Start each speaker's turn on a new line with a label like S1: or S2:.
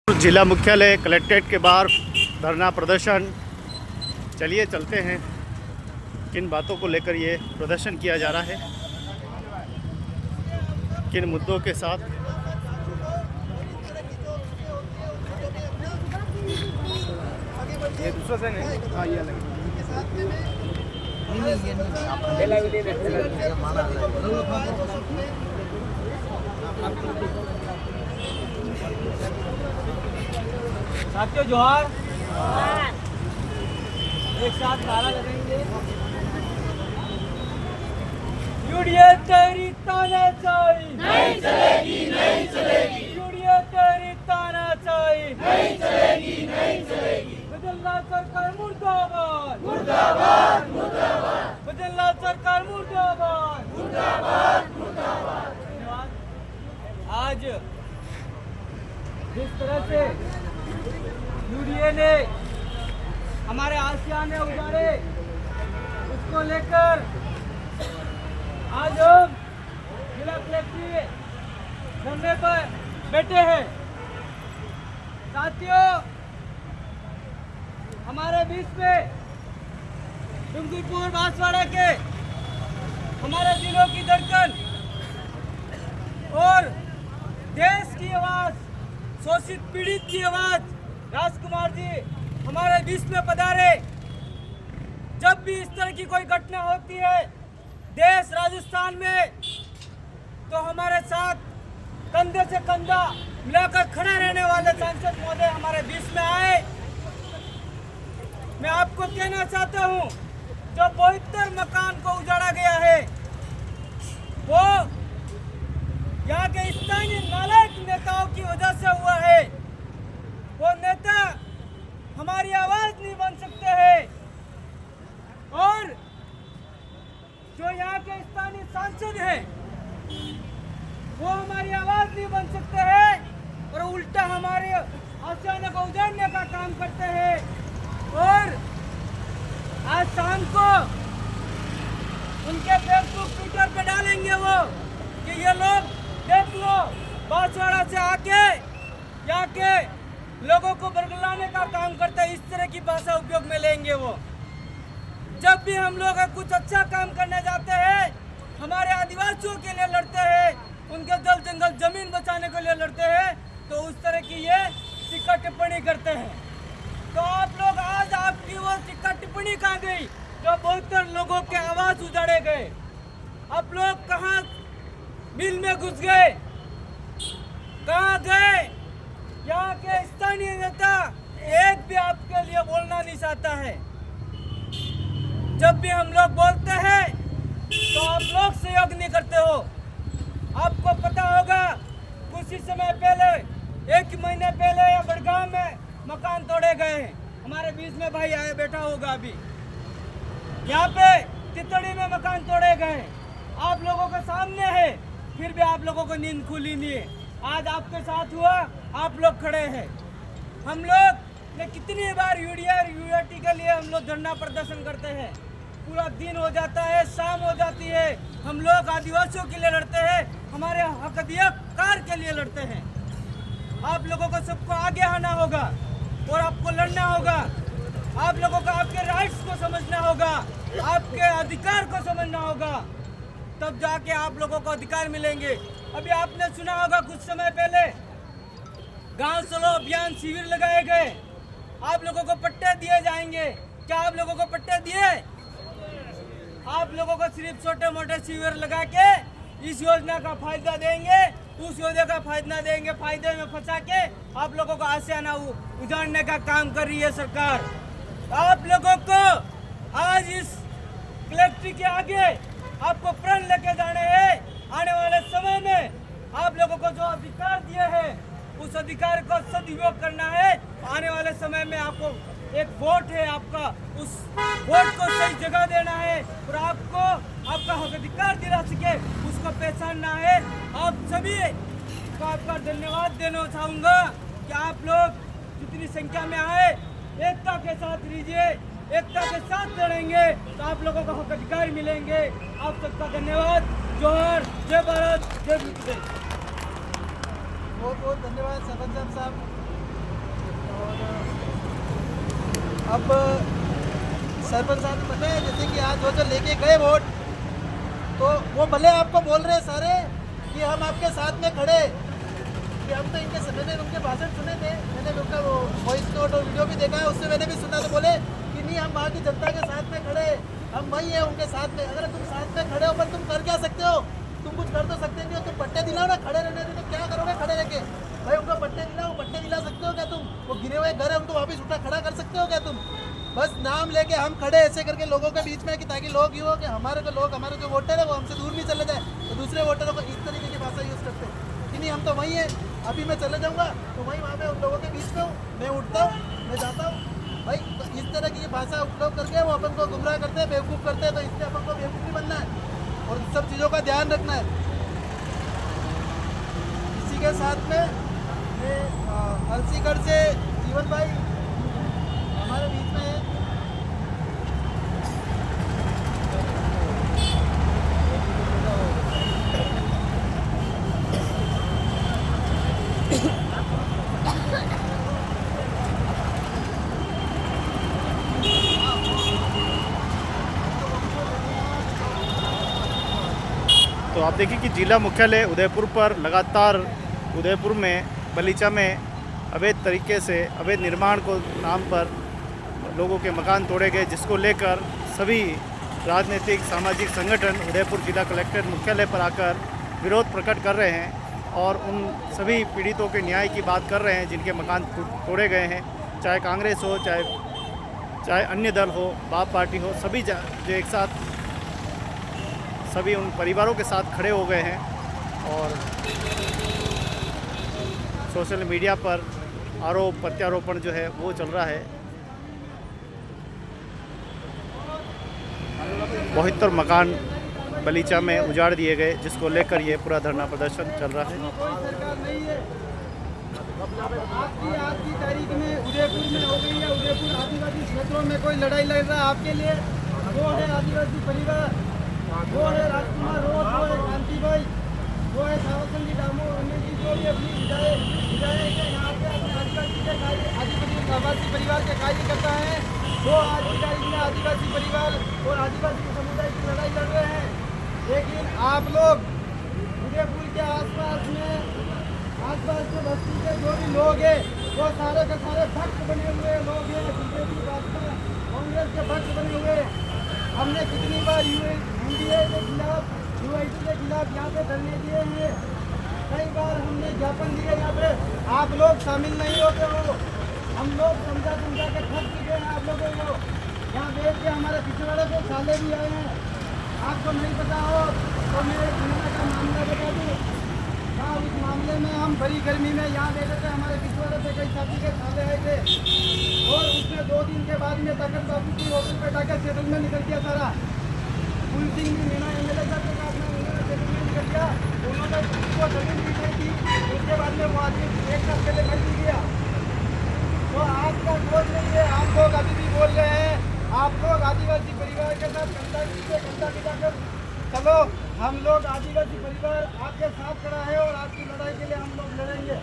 S1: जिला मुख्यालय कलेक्ट्रेट के बाहर धरना प्रदर्शन। चलिए चलते हैं, किन बातों को लेकर ये प्रदर्शन किया जा रहा है, किन मुद्दों के साथ।
S2: ये दूसरा से नहीं, हाँ ये अलग साथियों जोहार। एक साथ नारा लगाएंगे। यूडीए तेरी तानाशाही नहीं चलेगी, नहीं चलेगी। यूडीए तेरी तानाशाही नहीं चलेगी, नहीं चलेगी। बदलना सरकार मुर्दाबाद, मुर्दाबाद, मुर्दाबाद। बदलना सरकार मुर्दाबाद, मुर्दाबाद, मुर्दाबाद। धन्यवाद। आज जिस तरह से यूडीए ने हमारे आशियाने उजाड़े, उसको लेकर आज हम जिला कलेक्ट्रेट धरने पर बैठे हैं। साथियों, हमारे बीच में डूंगरपुर बांसवाड़ा के हमारे दिलों की धड़कन और देश की आवाज, शोषित पीड़ित की आवाज राजकुमार जी हमारे बीच में पधारे। जब भी इस तरह की कोई घटना होती है देश राजस्थान में, तो हमारे साथ कंधे से कंधा मिलाकर खड़ा रहने वाले सांसद महोदय हमारे बीच में आए। मैं आपको कहना चाहता हूं, जो 72 मकान को उजाड़ा गया है, वो यहाँ के स्थानीय नालायक नेताओं की वजह से हुआ है। वो नेता हमारी आवाज नहीं बन सकते हैं, और जो यहाँ के स्थानीय सांसद हैं वो हमारी आवाज नहीं बन सकते हैं, और उल्टा हमारे आशियाने को उजाड़ने का काम करते हैं। और आज शाम को उनके फेसबुक ट्विटर पे डालेंगे वो कि ये लोग देख लो, बांसवाड़ा से आके यहाँ के लोगों को बरगलाने का काम करते हैं। इस तरह की भाषा उपयोग में लेंगे वो। जब भी हम लोग कुछ अच्छा काम करने जाते हैं, हमारे आदिवासियों के लिए लड़ते हैं, उनके जल जंगल जमीन बचाने के लिए लड़ते हैं, तो उस तरह की ये टीका टिप्पणी करते हैं। तो आप लोग आज आपकी वो टीका टिप्पणी कहाँ गई जो 72 लोगों के आवाज उजाड़े गए? आप लोग कहाँ बिल में घुस गए, कहाँ गए? यहाँ के स्थानीय नेता एक भी आपके लिए बोलना नहीं चाहता है। जब भी हम लोग बोलते हैं तो आप लोग सहयोग नहीं करते हो। आपको पता होगा कुछ ही समय पहले, एक महीने पहले या बड़गांव में मकान तोड़े गए हैं। हमारे बीच में भाई आए बैठा होगा अभी। यहाँ पे तितड़ी में मकान तोड़े गए, आप लोगों के सामने है, फिर भी आप लोगों को नींद खुली नहीं है। आज आपके साथ हुआ, आप लोग खड़े हैं। हम लोग ने कितनी बार यूडीटी के लिए हम लोग धरना प्रदर्शन करते हैं, पूरा दिन हो जाता है, शाम हो जाती है, हम लोग आदिवासियों के लिए लड़ते हैं, हमारे हक अधिकार के लिए लड़ते हैं। आप लोगों को सबको आगे आना होगा और आपको लड़ना होगा। आप लोगों को आपके राइट्स को समझना होगा, आपके अधिकार को समझना होगा, तब जाके आप लोगों को अधिकार मिलेंगे। अभी आपने सुना होगा कुछ समय पहले गांव चलो अभियान शिविर लगाए गए, आप लोगों को पट्टे दिए जाएंगे। क्या आप लोगों को पट्टे दिए? आप लोगों को सिर्फ छोटे मोटे शिविर लगा के इस योजना का फायदा देंगे, उस योजना का फायदा देंगे, फायदे में फंसा के आप लोगों को आशियाना उजाड़ने का काम कर रही है सरकार। आप लोगों को आज इस कलेक्ट्रेट के आगे आपको प्रण लेके जाने हैं। आने वाले समय में आप लोगों को जो अधिकार दिए हैं उस अधिकार को सदुपयोग करना है। आने वाले समय में आपको एक वोट है, आपका उस वोट को सही जगह देना है और आपको आपका हक अधिकार दिला सके उसको पहचानना है। आप सभी को आपका धन्यवाद देना चाहूँगा कि आप लोग जितनी संख्या में आए, एकता के साथ रहिए, एकता के साथ लड़ेंगे तो आप लोगों को हक अधिकार मिलेंगे। आप सबका धन्यवाद। जोहार, जय भारत, जय भीम।
S3: बहुत बहुत धन्यवाद सरपंच साहब। अब सरपंच साहब को पता है, जैसे कि आज जो लेके गए वोट, तो वो भले आपको बोल रहे हैं सारे कि हम आपके साथ में खड़े, कि हम तो मैंने उनके भाषण सुने थे, मैंने उनका वो वॉइस नोट और वीडियो भी देखा है, उससे मैंने भी सुना, तो बोले कि नहीं हम वहाँ की जनता के साथ में खड़े, हम वही हैं उनके साथ में। अगर तुम साथ में खड़े हो पर तुम कर क्या सकते हो? तुम कुछ कर तो सकते नहीं हो। तुम पट्टे दिलाओ ना, खड़े रहने दो, तो क्या करोगे खड़े रह के? भाई उनको पट्टे दिलाओ, पट्टे दिला सकते हो क्या तुम? वो गिरे हुए घर है उनको वापस उठा खड़ा कर सकते हो क्या तुम? बस नाम लेके हम खड़े ऐसे करके लोगों के बीच में, कि ताकि लोग यूँ हो कि हमारे जो वोटर है वो हमसे दूर नहीं चले जाए, तो दूसरे वोटरों को इस तरीके की भाषा यूज़ करते हैं कि नहीं हम तो वहीं हैं, अभी मैं चले जाऊँगा तो वहीं वहाँ पे उन लोगों के बीच में हूँ, मैं उठता हूँ, मैं जाता हूँ। भाई तो इस तरह की भाषा उपयोग करके वो अपन को गुमराह करते हैं, बेवकूफ़ करते हैं, तो इसलिए अपन को बेवकूफ़ नहीं बनना है और सब चीज़ों का ध्यान रखना है। इसी के साथ में ये अलसीगढ़ से जीवन भाई हमारे बीच में है।
S1: तो आप देखिए कि जिला मुख्यालय उदयपुर पर लगातार उदयपुर में बलीचा में अवैध तरीके से अवैध निर्माण को नाम पर लोगों के मकान तोड़े गए, जिसको लेकर सभी राजनीतिक सामाजिक संगठन उदयपुर जिला कलेक्ट्रेट मुख्यालय पर आकर विरोध प्रकट कर रहे हैं और उन सभी पीड़ितों के न्याय की बात कर रहे हैं जिनके मकान तोड़े गए हैं, चाहे कांग्रेस हो, चाहे अन्य दल हो, बाप पार्टी हो, सभी जो एक साथ सभी उन परिवारों के साथ खड़े हो गए हैं और सोशल मीडिया पर आरोप प्रत्यारोपण जो है वो चल रहा है। 72 मकान बलीचा में उजाड़ दिए गए, जिसको लेकर ये पूरा धरना प्रदर्शन चल रहा है।
S3: कोई सरकार नहीं है। आज की तारीख में उदयपुर में हो गई है, उदयपुर आदिवासी क्षेत्रों में कोई लड़ाई लड़ रहा है आपके लिए, वो है आदिवासी परिवार, वो है राजकुमार रोड, वो है कांति भाई, वो है सावरचंद जी डामोर, उन्हें की जो भी अपनी विधायक है यहाँ पे अपने आदिवासी के कार्य, आदिवासी परिवार के कार्य करता है, वो आज की तारीख में आदिवासी परिवार और आदिवासी समुदाय की लड़ाई लड़ रहे हैं। लेकिन आप लोग उदयपुर के आसपास के बस्ती के जो भी लोग हैं वो सारे के सारे भक्त बने हुए लोग हैं, बीजेपी भाजपा कांग्रेस के भक्त बने हुए। हमने कितनी बार यूडीए के खिलाफ, यूआईटी के खिलाफ यहाँ पे धरने दिए हैं, कई बार हमने ज्ञापन दिए, यहाँ पे आप लोग शामिल नहीं होते हो। हम लोग समझा के थक चुके हैं आप लोगों को। यहाँ देख के हमारे पिछवाड़े को साले भी आए हैं, आपको नहीं पता हो तो मेरे खाना का मामला बता दूँ। हाँ, उस मामले में हम बड़ी गर्मी में यहाँ देखे थे, हमारे पिछवाड़े से कई साथी के साले आए थे और उसने 2 दिन के बाद में ताकत बाबू की होटल पे जाकर सेटलमेंट निकल गया सारा। फुल सिंह भी मीना एमएलए साहब के साथ में उन्होंने सेटलमेंट निकल गया, उन्होंने उसको जमीन दी गई थी, उसके बाद में वो आदमी 1 साल पहले खरीद गया। तो आपका सोच नहीं है, आप लोग अभी भी बोल रहे हैं, आप लोग आदिवासी परिवार के साथ कंधा मिलाकर चलो। हम लोग आदिवासी परिवार आपके साथ खड़ा है और आपकी लड़ाई के लिए हम लोग लड़ेंगे।